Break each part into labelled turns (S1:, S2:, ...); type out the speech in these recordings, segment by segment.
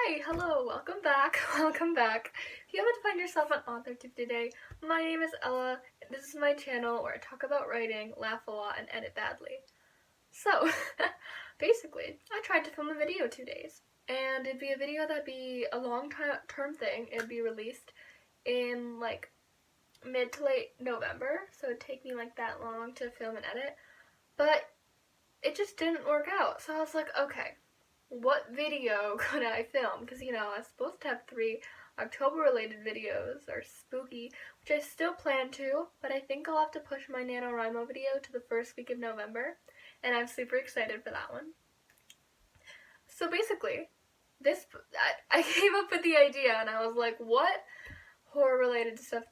S1: Hi, hello, welcome back, welcome back. If you haven't found yourself an author tip today, my name is Ella, and this is my channel where I talk about writing, laugh a lot, and edit badly. So, basically, I tried to film a video 2 days, and it'd be a video that'd be a long-term thing. It'd be released in, like, mid to late November, so it'd take me, like, that long to film and edit, but it just didn't work out, so I was like, okay, what video could I film? Because, I was supposed to have 3 October-related videos, or spooky, which I still plan to, but I think I'll have to push my NaNoWriMo video to the first week of November, and I'm super excited for that one. So basically, I came up with the idea, and I was like, what horror-related stuff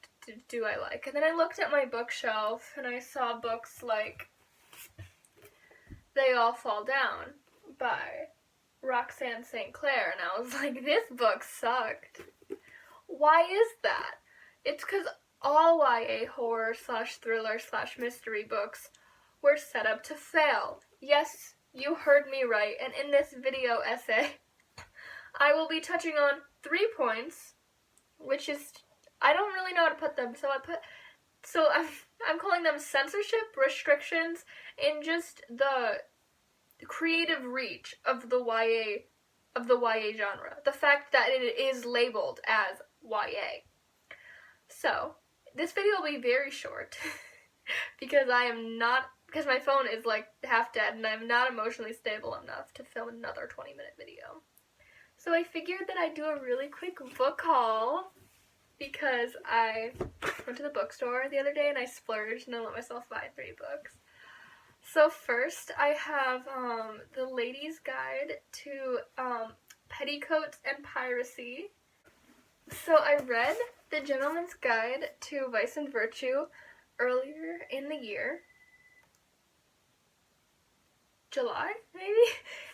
S1: do I like? And then I looked at my bookshelf, and I saw books like They All Fall Down by Roxanne St. Clair, and I was like, this book sucked. Why is that? It's because all YA horror / thriller / mystery books were set up to fail. Yes, you heard me right, and in this video essay, I will be touching on 3 points, which is, I don't really know how to put them, so I'm calling them censorship, restrictions, and just the creative reach of the YA genre. The fact that it is labeled as YA. So, this video will be very short because my phone is like half dead and I'm not emotionally stable enough to film another 20-minute video. So I figured that I'd do a really quick book haul because I went to the bookstore the other day and I splurged and I let myself buy 3 books. So first, I have The Lady's Guide to Petticoats and Piracy. So I read The Gentleman's Guide to Vice and Virtue earlier in the year. July, maybe?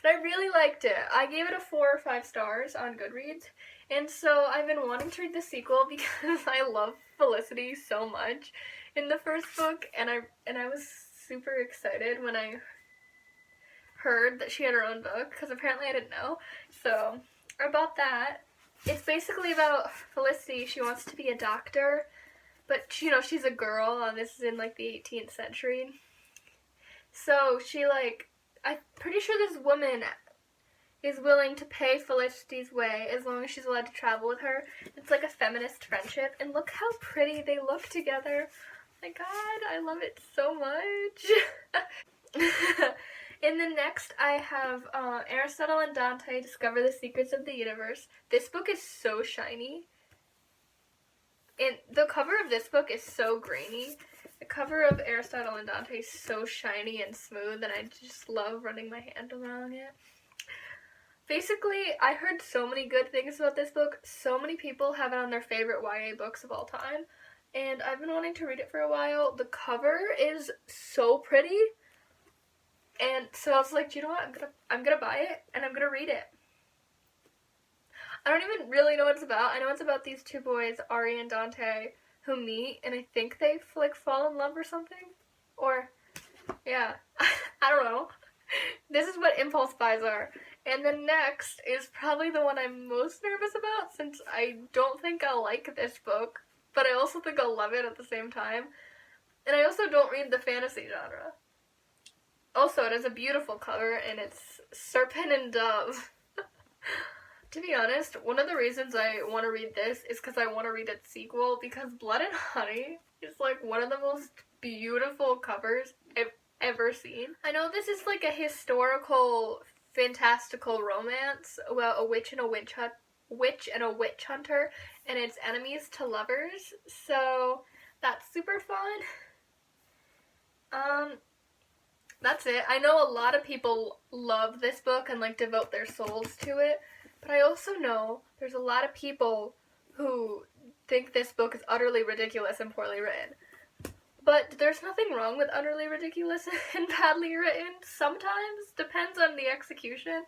S1: And I really liked it. I gave it a 4 or 5 stars on Goodreads. And so I've been wanting to read the sequel because I love Felicity so much in the first book, and I was super excited when I heard that she had her own book, because apparently I didn't know. So, about that, it's basically about Felicity. She wants to be a doctor, but, she's a girl, and this is in, like, the 18th century. So, I'm pretty sure this woman is willing to pay Felicity's way as long as she's allowed to travel with her. It's like a feminist friendship, and look how pretty they look together. My god, I love it so much. And then next I have Aristotle and Dante Discover the Secrets of the Universe. This book is so shiny. And the cover of this book is so grainy. The cover of Aristotle and Dante is so shiny and smooth, and I just love running my hand around it. Basically, I heard so many good things about this book. So many people have it on their favorite YA books of all time. And I've been wanting to read it for a while. The cover is so pretty. And so I was like, you know what? I'm gonna buy it and I'm gonna read it. I don't even really know what it's about. I know it's about these 2 boys, Ari and Dante, who meet, and I think they fall in love or something. Or, yeah, I don't know. This is what impulse buys are. And then next is probably the one I'm most nervous about, since I don't think I'll like this book, but I also think I'll love it at the same time. And I also don't read the fantasy genre. Also, it has a beautiful cover, and it's Serpent and Dove. To be honest, one of the reasons I want to read this is because I want to read its sequel, because Blood and Honey is like one of the most beautiful covers I've ever seen. I know this is like a historical, fantastical romance about a witch and a witch hunter and its enemies to lovers, so that's super fun. That's it. I know a lot of people love this book and devote their souls to it, but I also know there's a lot of people who think this book is utterly ridiculous and poorly written. But there's nothing wrong with utterly ridiculous and badly written. Sometimes, depends on the execution.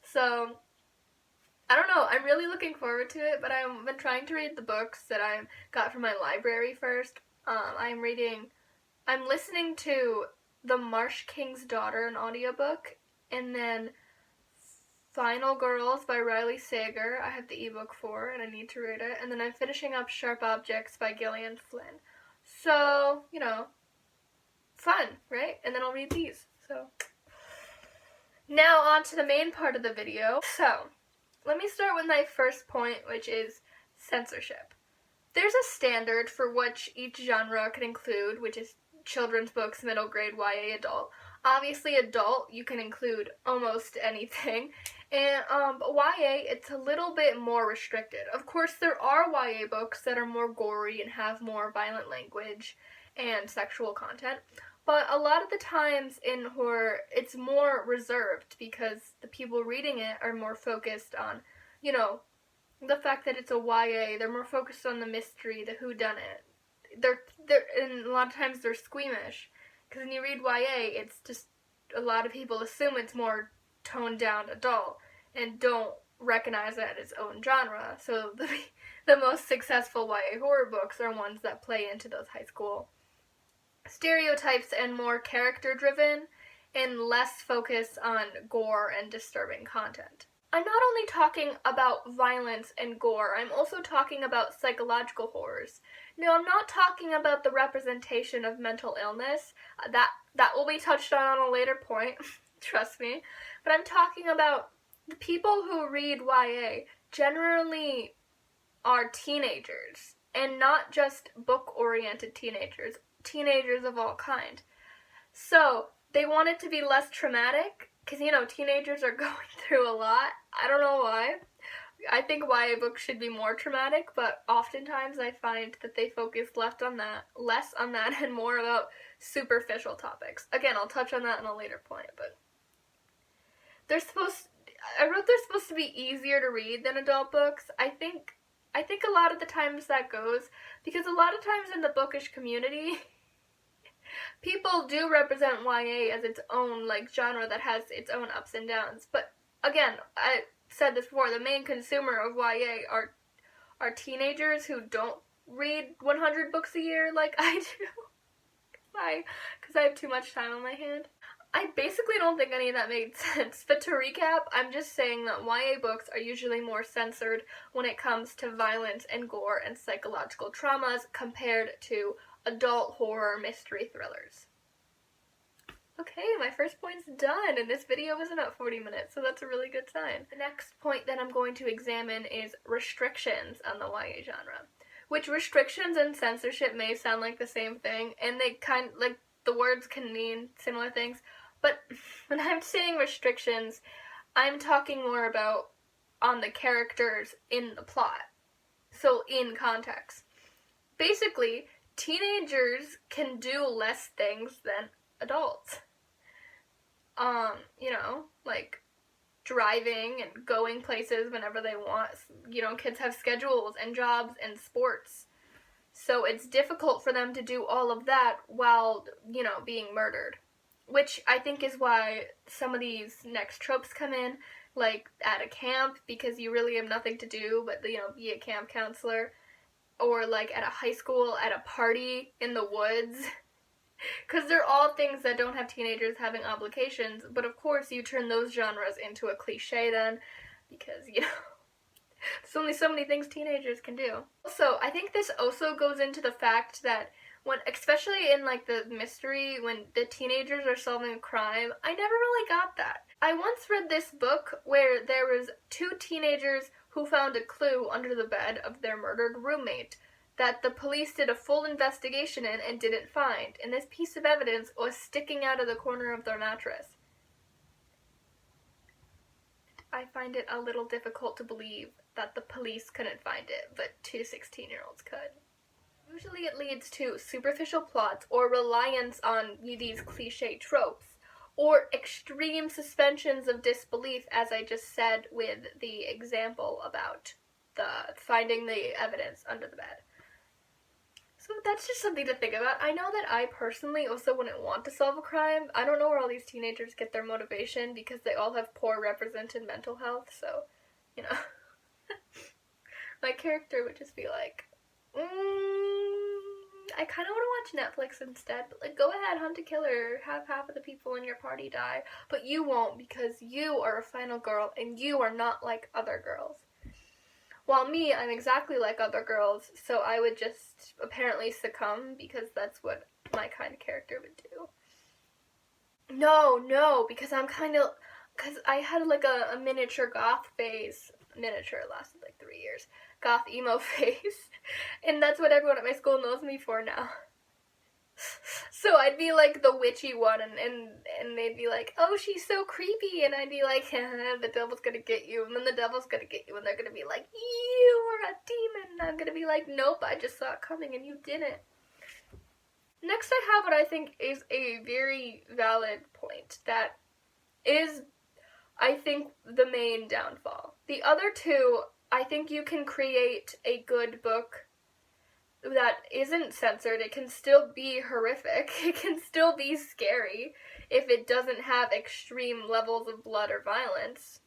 S1: So, I don't know, I'm really looking forward to it, but I've been trying to read the books that I got from my library first. I'm listening to The Marsh King's Daughter, an audiobook, and then Final Girls by Riley Sager. I have the ebook for, and I need to read it. And then I'm finishing up Sharp Objects by Gillian Flynn. So, you know, fun, right? And then I'll read these. So, now on to the main part of the video. So, let me start with my first point, which is censorship. There's a standard for which each genre can include, which is children's books, middle grade, YA, adult. Obviously, adult, you can include almost anything. And but YA, it's a little bit more restricted. Of course, there are YA books that are more gory and have more violent language and sexual content. But a lot of the times in horror, it's more reserved because the people reading it are more focused on, you know, the fact that it's a YA. They're more focused on the mystery, the whodunit. And a lot of times they're squeamish. Because when you read YA, it's just, a lot of people assume it's more toned down adult and don't recognize it as its own genre. So the most successful YA horror books are ones that play into those high school stereotypes and more character driven and less focus on gore and disturbing content. I'm not only talking about violence and gore, I'm also talking about psychological horrors. No, I'm not talking about the representation of mental illness. That will be touched on a later point, trust me. But I'm talking about the people who read YA generally are teenagers, and not just book-oriented teenagers, teenagers of all kind. So, they want it to be less traumatic, because, you know, teenagers are going through a lot. I don't know why. I think YA books should be more traumatic, but oftentimes I find that they focus less on that, and more about superficial topics. Again, I'll touch on that in a later point, but I wrote they're supposed to be easier to read than adult books. I think a lot of the times that goes, because a lot of times in the bookish community, people do represent YA as its own, like, genre that has its own ups and downs. But, again, I said this before, the main consumer of YA are teenagers who don't read 100 books a year like I do. Because I have too much time on my hand. I basically don't think any of that made sense, but to recap, I'm just saying that YA books are usually more censored when it comes to violence and gore and psychological traumas compared to adult horror mystery thrillers. Okay, my first point's done, and this video was about 40 minutes, so that's a really good sign. The next point that I'm going to examine is restrictions on the YA genre. Which restrictions and censorship may sound like the same thing, and they the words can mean similar things, but when I'm saying restrictions, I'm talking more about on the characters in the plot. So, in context. Basically, teenagers can do less things than adults. You know, like driving and going places whenever they want. You know, kids have schedules and jobs and sports. So it's difficult for them to do all of that while, you know, being murdered. Which I think is why some of these next tropes come in, like at a camp, because you really have nothing to do but, you know, be a camp counselor. Or like at a high school, at a party in the woods. Because they're all things that don't have teenagers having obligations, but of course you turn those genres into a cliche then, because, you know, there's only so many things teenagers can do. Also, I think this also goes into the fact that when, especially in like the mystery, when the teenagers are solving a crime, I never really got that. I once read this book where there was two teenagers who found a clue under the bed of their murdered roommate that the police did a full investigation in and didn't find, and this piece of evidence was sticking out of the corner of their mattress. I find it a little difficult to believe that the police couldn't find it, but two 16-year-olds could. Usually it leads to superficial plots or reliance on these cliche tropes, or extreme suspensions of disbelief, as I just said with the example about the finding the evidence under the bed. So that's just something to think about. I know that I personally also wouldn't want to solve a crime. I don't know where all these teenagers get their motivation because they all have poor represented mental health, so, you know. My character would just be like, I I kind of want to watch Netflix instead, but like, go ahead, hunt a killer, have half of the people in your party die, but you won't because you are a final girl and you are not like other girls. While me, I'm exactly like other girls, so I would just apparently succumb because that's what my kind of character would do. No, because because I had like a miniature goth phase. Miniature, it lasted like 3 years. Goth emo phase. And that's what everyone at my school knows me for now. So I'd be like the witchy one, and they'd be like, oh, she's so creepy, and I'd be like, the devil's gonna get you, and then the devil's gonna get you, and they're gonna be like, you are a demon, and I'm gonna be like, nope, I just saw it coming, and you didn't. Next I have what I think is a very valid point that is, I think, the main downfall. The other two, I think you can create a good book that isn't censored. It can still be horrific. It can still be scary if it doesn't have extreme levels of blood or violence.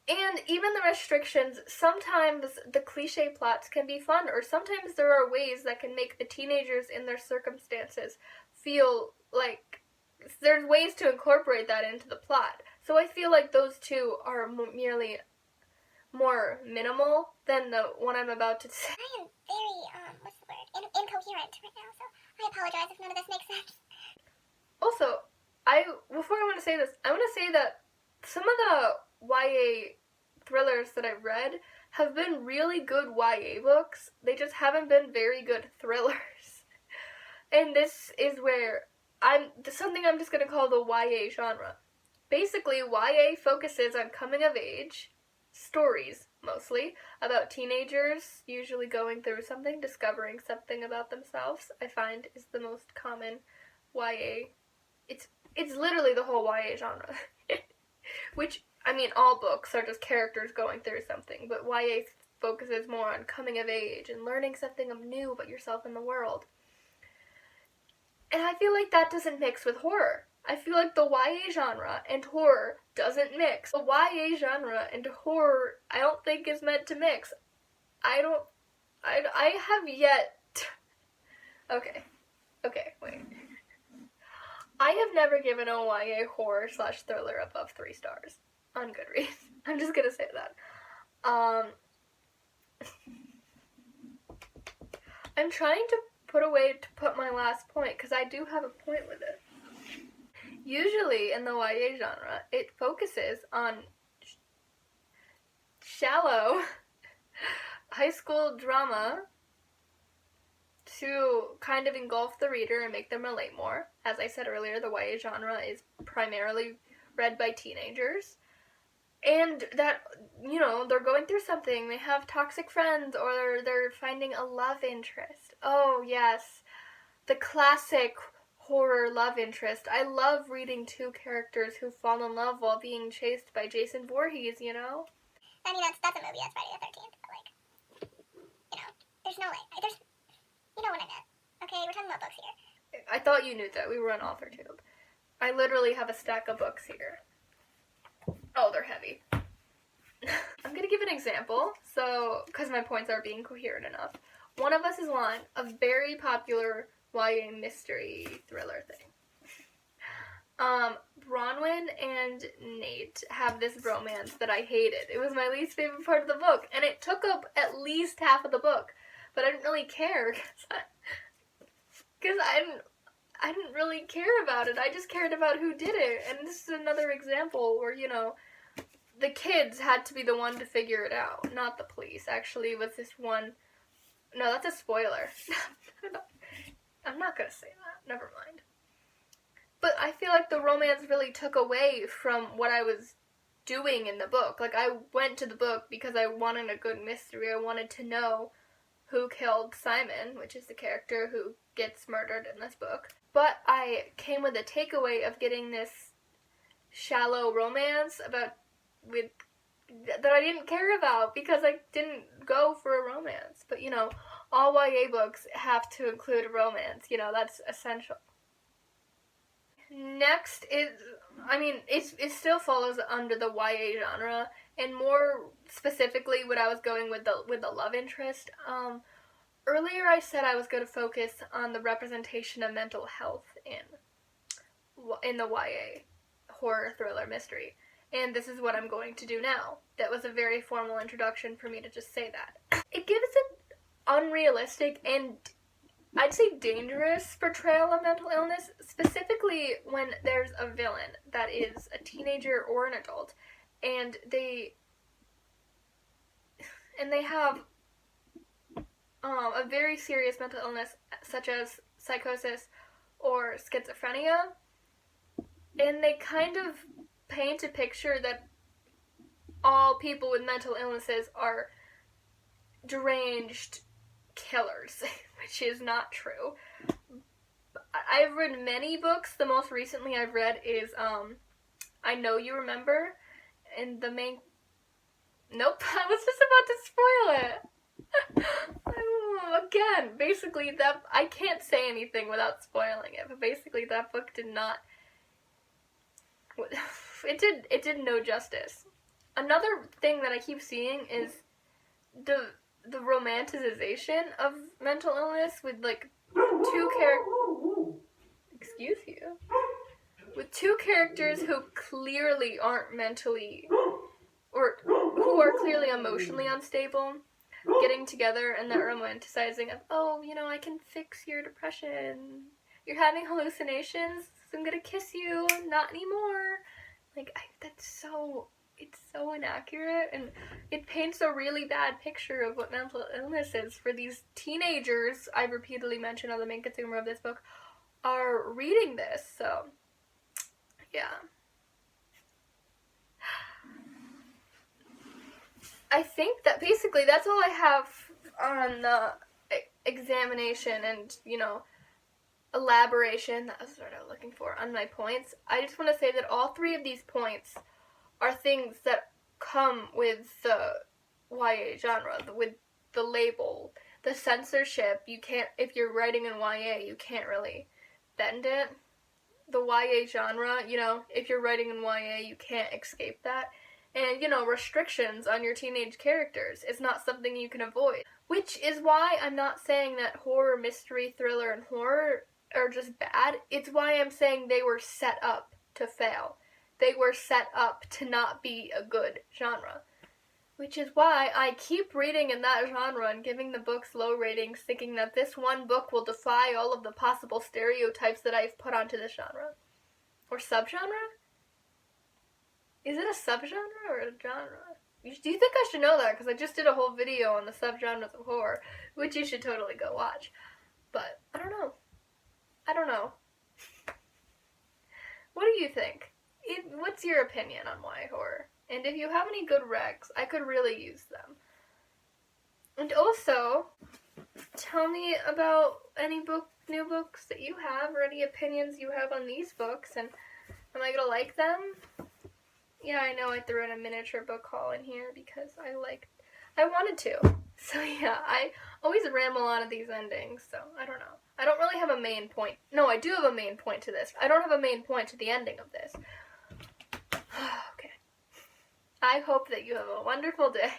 S1: And even the restrictions, sometimes the cliche plots can be fun, or sometimes there are ways that can make the teenagers in their circumstances feel like there's ways to incorporate that into the plot. So I feel like those two are merely more minimal than the one I'm about to say.
S2: I am very, what's the word, incoherent right now, so I apologize if none of this makes sense.
S1: Also, before I want to say this, I want to say that some of the YA thrillers that I've read have been really good YA books. They just haven't been very good thrillers. And this is where something I'm just going to call the YA genre. Basically, YA focuses on coming of age stories, mostly, about teenagers usually going through something, discovering something about themselves, I find is the most common YA. It's literally the whole YA genre. Which, I mean, all books are just characters going through something, but YA focuses more on coming of age and learning something new about yourself in the world. And I feel like that doesn't mix with horror. I feel like the YA genre and horror doesn't mix. The YA genre and horror, I don't think is meant to mix. I have yet... Okay, wait. I have never given a YA horror/thriller above 3 stars on Goodreads. I'm just gonna say that. I'm trying to put away to put my last point, because I do have a point with it. Usually in the YA genre, it focuses on shallow high school drama to kind of engulf the reader and make them relate more. As I said earlier, the YA genre is primarily read by teenagers. And that, you know, they're going through something, they have toxic friends, or they're finding a love interest. Oh, yes, the classic horror love interest. I love reading two characters who fall in love while being chased by Jason Voorhees, you know?
S2: I mean, that's a movie, that's Friday the 13th, but, like, you know, there's no, like, you know what I meant. Okay, we're talking about books here.
S1: I thought you knew that. We were on AuthorTube. I literally have a stack of books here. Oh, they're heavy. I'm gonna give an example, because my points are being coherent enough. One of Us is Lying, a very popular YA mystery thriller thing. Bronwyn and Nate have this romance that I hated. It was my least favorite part of the book, and it took up at least half of the book. But I didn't really care, because I didn't really care about it. I just cared about who did it. And this is another example where, you know, the kids had to be the one to figure it out, not the police. Actually, it was this one... No, that's a spoiler. I'm not gonna say that. Never mind. But I feel like the romance really took away from what I was doing in the book. Like, I went to the book because I wanted a good mystery. I wanted to know who killed Simon, which is the character who gets murdered in this book. But I came with a takeaway of getting this shallow romance that I didn't care about because I didn't go for a romance. But, you know, all YA books have to include a romance. You know, that's essential. Next is, I mean, it still follows under the YA genre, and more specifically what I was going with the love interest. earlier I said I was going to focus on the representation of mental health in the YA horror thriller mystery. And this is what I'm going to do now. That was a very formal introduction for me to just say that. It gives an unrealistic and I'd say dangerous portrayal of mental illness, specifically when there's a villain that is a teenager or an adult, and they have a very serious mental illness such as psychosis or schizophrenia, and they kind of paint a picture that all people with mental illnesses are deranged killers, which is not true. I've read many books. The most recently I've read is I Know You Remember, and the main... Nope, I was just about to spoil it. Again, basically that... I can't say anything without spoiling it, but basically that book did not... It did no justice. Another thing that I keep seeing is the romanticization of mental illness with like two characters who clearly aren't mentally or who are clearly emotionally unstable getting together and that romanticizing of, oh, you know, I can fix your depression. You're having hallucinations, so I'm gonna kiss you. Not anymore. Like, it's so inaccurate, and it paints a really bad picture of what mental illness is for these teenagers, I've repeatedly mentioned, are the main consumer of this book, are reading this, so, yeah. I think that basically that's all I have on the examination and, you know, elaboration, that was what I was looking for, on my points. I just want to say that all three of these points are things that come with the YA genre, with the label, the censorship. You can't, if you're writing in YA, you can't really bend it. The YA genre, you know, if you're writing in YA, you can't escape that. And, you know, restrictions on your teenage characters is not something you can avoid. Which is why I'm not saying that horror, mystery, thriller, and horror are just bad. It's why I'm saying they were set up to fail. They were set up to not be a good genre. Which is why I keep reading in that genre and giving the books low ratings, thinking that this one book will defy all of the possible stereotypes that I've put onto this genre. Or subgenre? Is it a subgenre or a genre? Do you think I should know that? Because I just did a whole video on the subgenres of horror, which you should totally go watch. But, I don't know. What do you think? What's your opinion on YA horror? And if you have any good recs, I could really use them. And also, tell me about any new books that you have, or any opinions you have on these books, and am I gonna like them? Yeah, I know I threw in a miniature book haul in here because I wanted to. So yeah, I always ramble on at these endings, so I don't know. I don't really have a main point. No, I do have a main point to this. I don't have a main point to the ending of this. Okay. I hope that you have a wonderful day.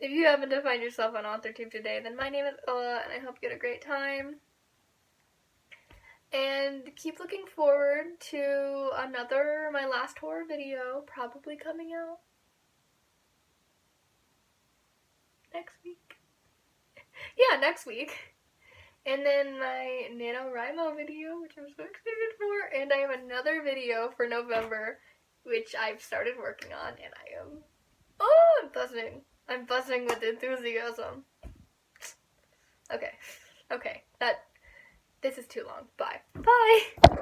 S1: If you happen to find yourself on AuthorTube today, then my name is Ella, and I hope you had a great time. And keep looking forward to my last horror video, probably coming out next week. Yeah, next week. And then my NaNoWriMo video, which I'm so excited for. And I have another video for November, which I've started working on, and I'm buzzing. I'm buzzing with enthusiasm. Okay. This is too long. Bye. Bye!